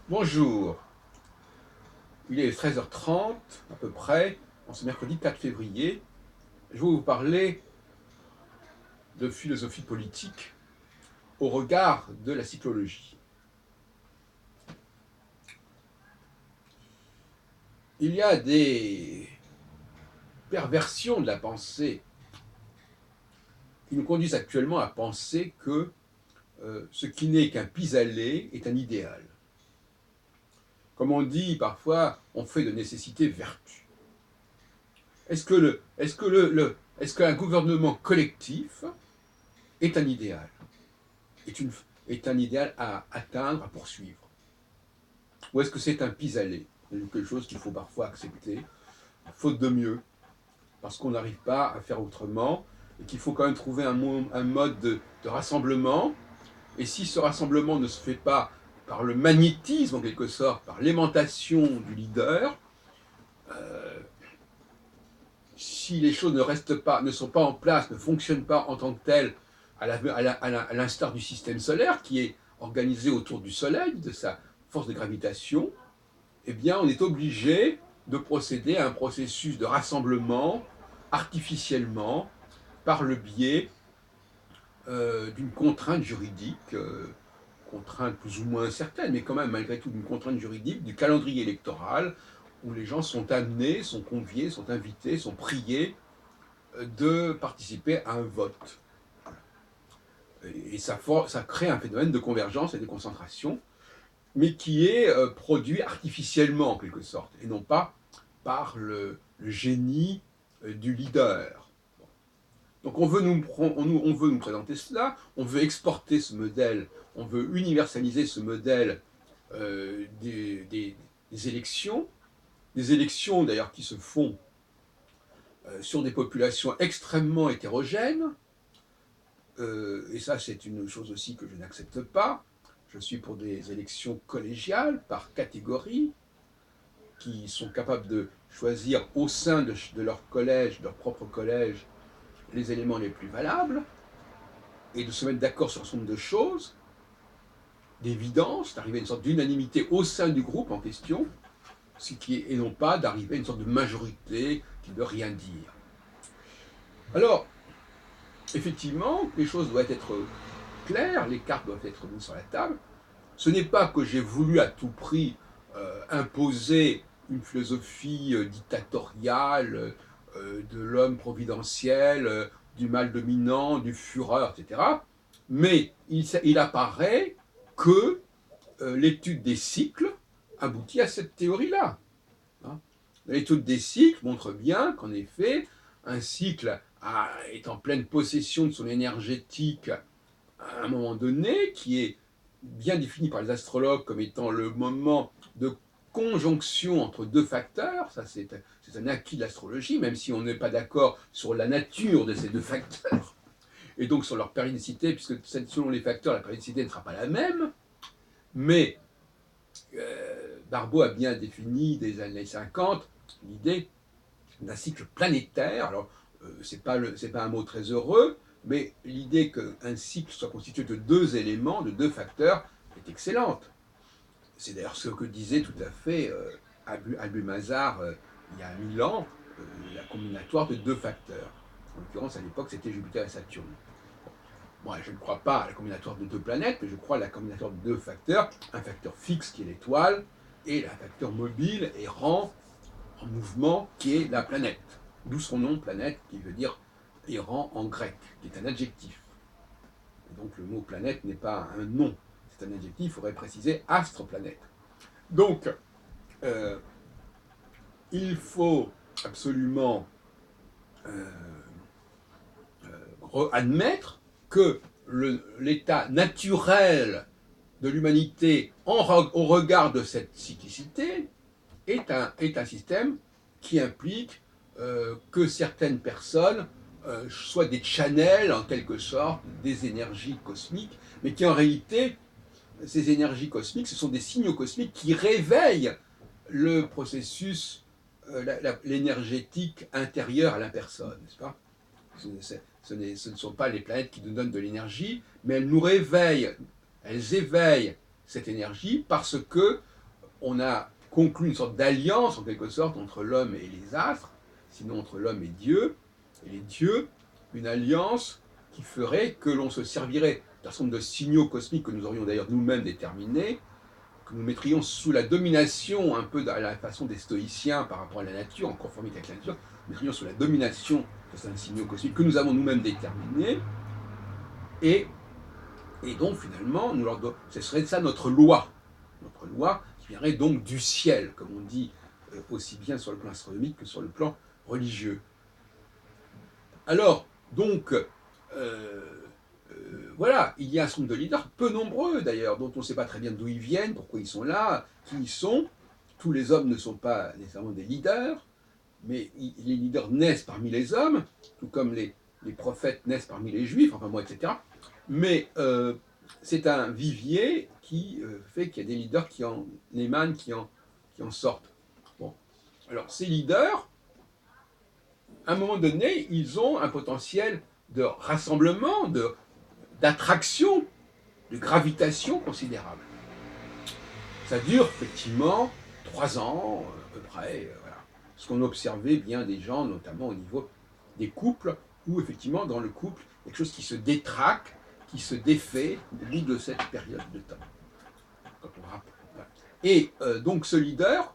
Bonjour, il est 13h30 à peu près, en ce mercredi 4 février. Je vais vous parler de philosophie politique au regard de la cyclologie. Il y a des perversions de la pensée qui nous conduisent actuellement à penser que ce qui n'est qu'un pis-aller est un idéal. Comme on dit parfois, on fait de nécessité vertu. Est-ce qu'un gouvernement collectif est un idéal, est un idéal à atteindre, à poursuivre? Ou est-ce que c'est un pis-aller, quelque chose qu'il faut parfois accepter, faute de mieux, parce qu'on n'arrive pas à faire autrement, et qu'il faut quand même trouver un mode de rassemblement, et si ce rassemblement ne se fait pas par le magnétisme, en quelque sorte, par l'aimantation du leader, euh, si les choses ne sont pas en place, ne fonctionnent pas en tant que telles, à l'instar du système solaire, qui est organisé autour du Soleil, de sa force de gravitation, eh bien, on est obligé de procéder à un processus de rassemblement artificiellement par le biais d'une contrainte juridique, contrainte plus ou moins certaine, mais quand même malgré tout d'une contrainte juridique, du calendrier électoral, où les gens sont amenés, sont conviés, sont invités, sont priés de participer à un vote. Et ça crée un phénomène de convergence et de concentration, mais qui est produit artificiellement en quelque sorte, et non pas par le génie du leader. Donc on veut nous présenter cela, on veut exporter ce modèle, on veut universaliser ce modèle des élections d'ailleurs qui se font sur des populations extrêmement hétérogènes, et ça c'est une chose aussi que je n'accepte pas. Je suis pour des élections collégiales par catégorie, qui sont capables de choisir au sein de leur collège, de leur propre collège, les éléments les plus valables, et de se mettre d'accord sur un certain nombre de choses, d'évidence, d'arriver à une sorte d'unanimité au sein du groupe en question, et non pas d'arriver à une sorte de majorité qui ne veut rien dire. Alors, effectivement, les choses doivent être claires, les cartes doivent être mises sur la table. Ce n'est pas que j'ai voulu à tout prix imposer une philosophie dictatoriale de l'homme providentiel, du mal dominant, du Führer, etc. Mais il apparaît que l'étude des cycles aboutit à cette théorie-là. Hein. L'étude des cycles montre bien qu'en effet, un cycle est en pleine possession de son énergétique à un moment donné, qui est bien défini par les astrologues comme étant le moment de conjonction entre deux facteurs. Ça, c'est un acquis de l'astrologie, même si on n'est pas d'accord sur la nature de ces deux facteurs, et donc sur leur périodicité, puisque selon les facteurs, la périodicité ne sera pas la même. Mais Barbeau a bien défini dès les années 50 l'idée d'un cycle planétaire. Alors, c'est pas un mot très heureux, mais l'idée qu'un cycle soit constitué de deux éléments, de deux facteurs, est excellente. C'est d'ailleurs ce que disait tout à fait Albus Mazar il y a 1000 ans, la combinatoire de deux facteurs. En l'occurrence, à l'époque, c'était Jupiter et Saturne. Moi, je ne crois pas à la combinatoire de deux planètes, mais je crois à la combinatoire de deux facteurs, un facteur fixe qui est l'étoile, et un facteur mobile, errant, en mouvement, qui est la planète. D'où son nom, planète, qui veut dire errant en grec, qui est un adjectif. Et donc le mot planète n'est pas un nom, c'est un adjectif, il faudrait préciser astre-planète. Donc, euh, il faut absolument admettre que l'état naturel de l'humanité au regard de cette cyclicité est un système qui implique que certaines personnes soient des channels, en quelque sorte, des énergies cosmiques, mais qui en réalité, ces énergies cosmiques, ce sont des signaux cosmiques qui réveillent le processus, l'énergétique intérieure à la personne, n'est-ce pas? Ce ne sont pas les planètes qui nous donnent de l'énergie, mais elles nous réveillent, elles éveillent cette énergie parce que on a conclu une sorte d'alliance, en quelque sorte, entre l'homme et les astres, sinon entre l'homme et Dieu, et les dieux, une alliance qui ferait que l'on se servirait d'un certain nombre de signaux cosmiques que nous aurions d'ailleurs nous-mêmes déterminés, que nous mettrions sous la domination, un peu à la façon des stoïciens par rapport à la nature, en conformité avec la nature, nous mettrions sous la domination de certains signaux cosmiques que nous avons nous-mêmes déterminés, et, et donc finalement, ce serait ça notre loi qui viendrait donc du ciel, comme on dit aussi bien sur le plan astronomique que sur le plan religieux. Alors, donc, voilà, il y a un certain nombre de leaders, peu nombreux d'ailleurs, dont on ne sait pas très bien d'où ils viennent, pourquoi ils sont là, qui ils sont. Tous les hommes ne sont pas nécessairement des leaders, mais les leaders naissent parmi les hommes, tout comme les prophètes naissent parmi les juifs, enfin bon, etc. Mais c'est un vivier qui fait qu'il y a des leaders qui en émanent, qui en sortent. Bon. Alors, ces leaders, à un moment donné, ils ont un potentiel de rassemblement, d'attraction, de gravitation considérable. Ça dure effectivement 3 ans, à peu près, voilà. Ce qu'on observait bien des gens, notamment au niveau des couples, où effectivement, dans le couple, il y a quelque chose qui se détraque, qui se défait au bout de cette période de temps. Quand on rappelle. Voilà. Et donc ce leader,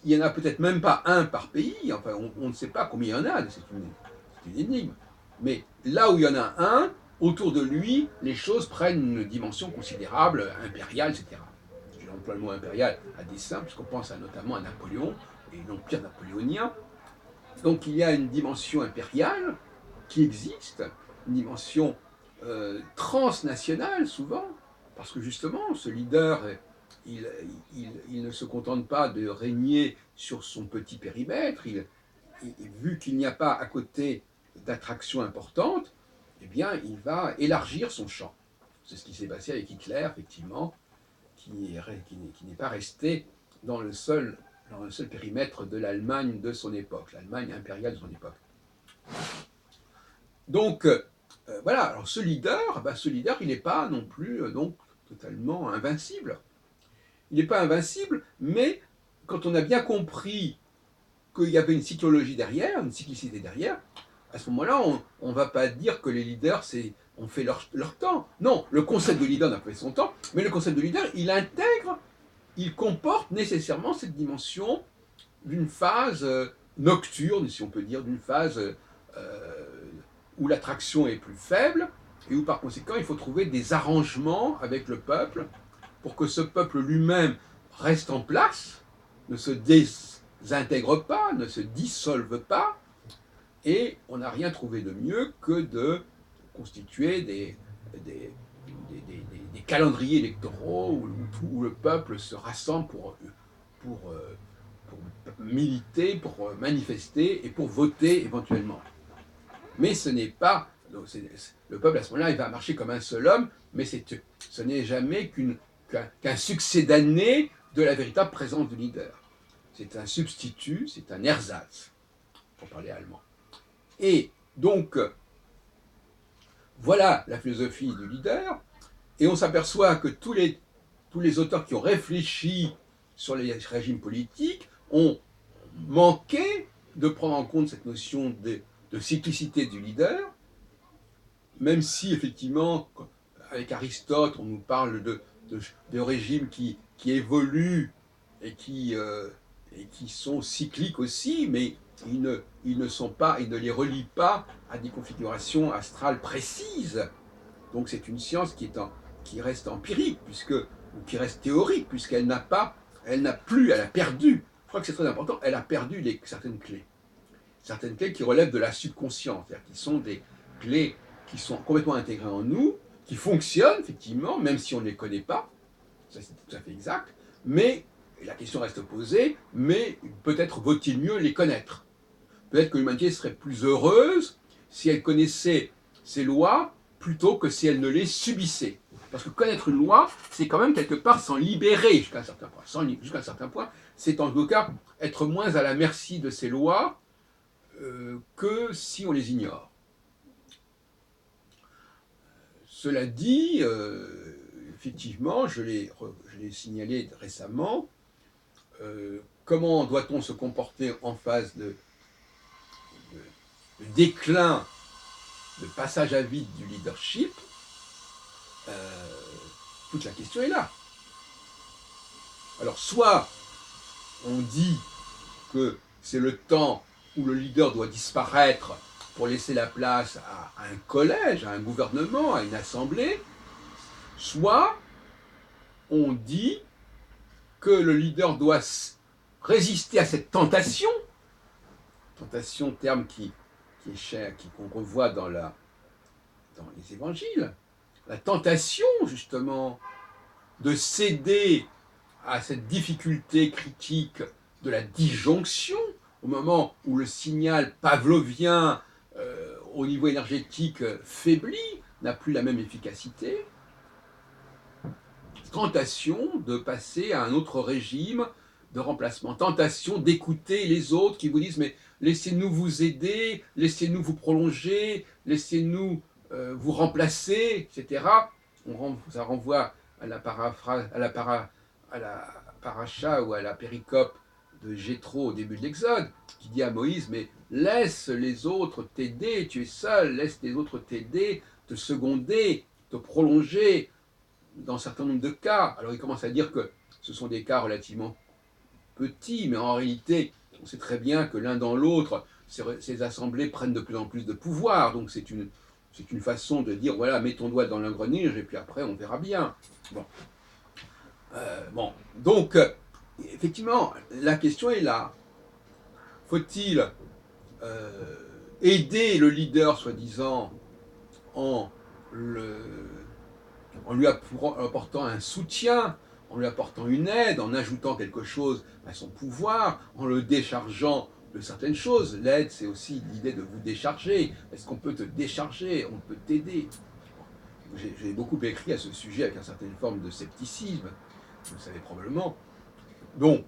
il n'y en a peut-être même pas un par pays, enfin on ne sait pas combien il y en a, c'est une énigme. Mais là où il y en a un, autour de lui, les choses prennent une dimension considérable, impériale, etc. J'emploie le mot impérial à dessein, puisqu'on pense notamment à Napoléon et l'Empire napoléonien. Donc il y a une dimension impériale qui existe, une dimension transnationale souvent, parce que justement, ce leader, il ne se contente pas de régner sur son petit périmètre, vu qu'il n'y a pas à côté d'attractions importantes, eh bien, il va élargir son champ. C'est ce qui s'est passé avec Hitler, effectivement, qui n'est pas resté dans le seul périmètre de l'Allemagne de son époque, l'Allemagne impériale de son époque. Donc, voilà, alors ce leader, il n'est pas non plus donc totalement invincible. Il n'est pas invincible, mais quand on a bien compris qu'il y avait une cyclologie derrière, une cyclicité derrière, à ce moment-là, on ne va pas dire que les leaders, on fait leur temps. Non, le concept de leader n'a pas fait son temps, mais le concept de leader, il comporte nécessairement cette dimension d'une phase nocturne, si on peut dire, d'une phase où l'attraction est plus faible, et où par conséquent, il faut trouver des arrangements avec le peuple pour que ce peuple lui-même reste en place, ne se désintègre pas, ne se dissolve pas, et on n'a rien trouvé de mieux que de constituer des calendriers électoraux où le peuple se rassemble pour militer, pour manifester et pour voter éventuellement. Mais ce n'est pas... le peuple, à ce moment-là, il va marcher comme un seul homme, mais ce n'est jamais qu'un succédané de la véritable présence du leader. C'est un substitut, c'est un ersatz, pour parler allemand. Et donc, voilà la philosophie du leader, et on s'aperçoit que tous les auteurs qui ont réfléchi sur les régimes politiques ont manqué de prendre en compte cette notion de cyclicité du leader, même si effectivement, avec Aristote, on nous parle de régimes qui évoluent et qui sont cycliques aussi, mais ils ne les relient pas à des configurations astrales précises. Donc c'est une science qui reste empirique, ou qui reste théorique, puisqu'elle n'a perdu, je crois que c'est très important, elle a perdu certaines clés. Certaines clés qui relèvent de la subconscience, c'est-à-dire qui sont des clés qui sont complètement intégrées en nous, qui fonctionnent effectivement, même si on ne les connaît pas, ça c'est tout à fait exact, mais la question reste posée, mais peut-être vaut-il mieux les connaître. Peut-être que l'humanité serait plus heureuse si elle connaissait ces lois plutôt que si elle ne les subissait. Parce que connaître une loi, c'est quand même quelque part s'en libérer jusqu'à un certain point. Jusqu'à un certain point, c'est en tout cas être moins à la merci de ces lois que si on les ignore. Cela dit, effectivement, je l'ai signalé récemment, comment doit-on se comporter en phase de déclin, de passage à vide du leadership, toute la question est là. Alors, soit on dit que c'est le temps où le leader doit disparaître pour laisser la place à un collège, à un gouvernement, à une assemblée, soit on dit que le leader doit résister à cette tentation, terme qui est cher, qu'on revoit dans les évangiles, la tentation justement de céder à cette difficulté critique de la disjonction, au moment où le signal pavlovien au niveau énergétique faiblit, n'a plus la même efficacité. Tentation de passer à un autre régime de remplacement. Tentation d'écouter les autres qui vous disent « mais laissez-nous vous aider, laissez-nous vous prolonger, laissez-nous vous remplacer, etc. » Ça renvoie à la paraphrase, à la paracha ou à la péricope de Jéthro au début de l'Exode, qui dit à Moïse « mais laisse les autres t'aider, tu es seul, laisse les autres t'aider, te seconder, te prolonger, dans un certain nombre de cas. » Alors il commence à dire que ce sont des cas relativement petits, mais en réalité, on sait très bien que l'un dans l'autre, ces assemblées prennent de plus en plus de pouvoir. Donc c'est une façon de dire, voilà, mets ton doigt dans l'engrenage, et puis après, on verra bien. Bon. Donc, effectivement, la question est là. Faut-il aider le leader, soi-disant, en lui apportant un soutien, en lui apportant une aide, en ajoutant quelque chose à son pouvoir, en le déchargeant de certaines choses. L'aide, c'est aussi l'idée de vous décharger. Est-ce qu'on peut te décharger? On peut t'aider. J'ai beaucoup écrit à ce sujet avec une certaine forme de scepticisme, vous le savez probablement. Donc,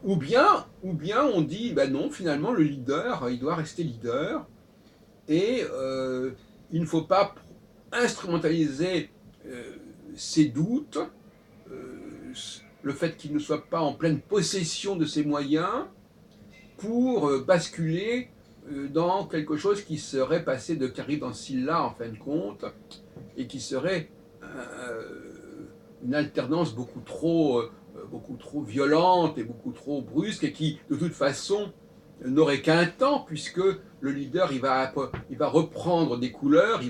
ou bien on dit, ben non, finalement, le leader, il doit rester leader, et il ne faut pas instrumentaliser ses doutes, le fait qu'il ne soit pas en pleine possession de ses moyens, pour basculer dans quelque chose qui serait passé de Carib dans Scylla, en fin de compte, et qui serait une alternance beaucoup trop violente et beaucoup trop brusque, et qui, de toute façon, n'aurait qu'un temps, puisque le leader, il va reprendre des couleurs,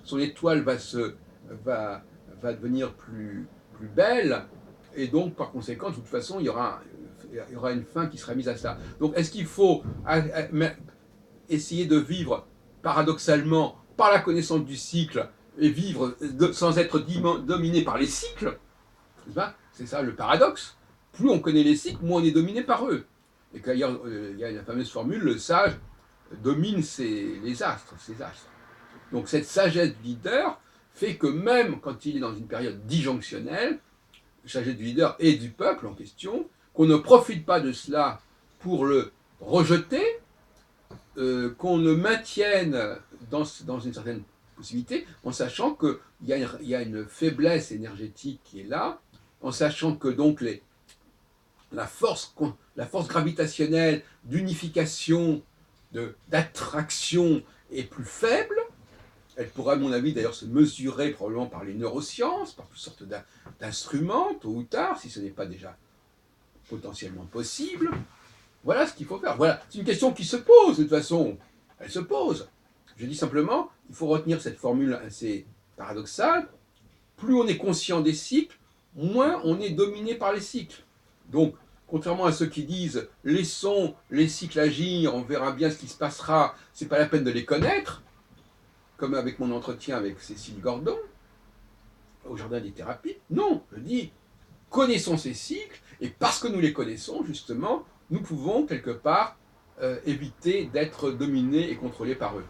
son étoile va devenir plus belle, et donc, par conséquent, de toute façon, il y aura une fin qui sera mise à ça. Donc, est-ce qu'il faut essayer de vivre paradoxalement par la connaissance du cycle et vivre sans être dominé par les cycles? C'est ça le paradoxe. Plus on connaît les cycles, moins on est dominé par eux. Et d'ailleurs, il y a la fameuse formule, le sage domine les astres, ses astres. Donc cette sagesse du leader fait que même quand il est dans une période disjonctionnelle, la sagesse du leader et du peuple en question, qu'on ne profite pas de cela pour le rejeter, qu'on le maintienne dans une certaine possibilité, en sachant qu'il y a une faiblesse énergétique qui est là, en sachant que donc la force gravitationnelle d'unification, d'attraction est plus faible. Elle pourrait, à mon avis, d'ailleurs, se mesurer probablement par les neurosciences, par toutes sortes d'instruments, tôt ou tard, si ce n'est pas déjà potentiellement possible. Voilà ce qu'il faut faire. Voilà, c'est une question qui se pose, de toute façon. Elle se pose. Je dis simplement, il faut retenir cette formule assez paradoxale. Plus on est conscient des cycles, moins on est dominé par les cycles. Donc, contrairement à ceux qui disent « laissons les cycles agir, on verra bien ce qui se passera, c'est pas la peine de les connaître », comme avec mon entretien avec Cécile Gordon, au Jardin des Thérapies. Non, je dis, connaissons ces cycles, et parce que nous les connaissons, justement, nous pouvons, quelque part, éviter d'être dominés et contrôlés par eux.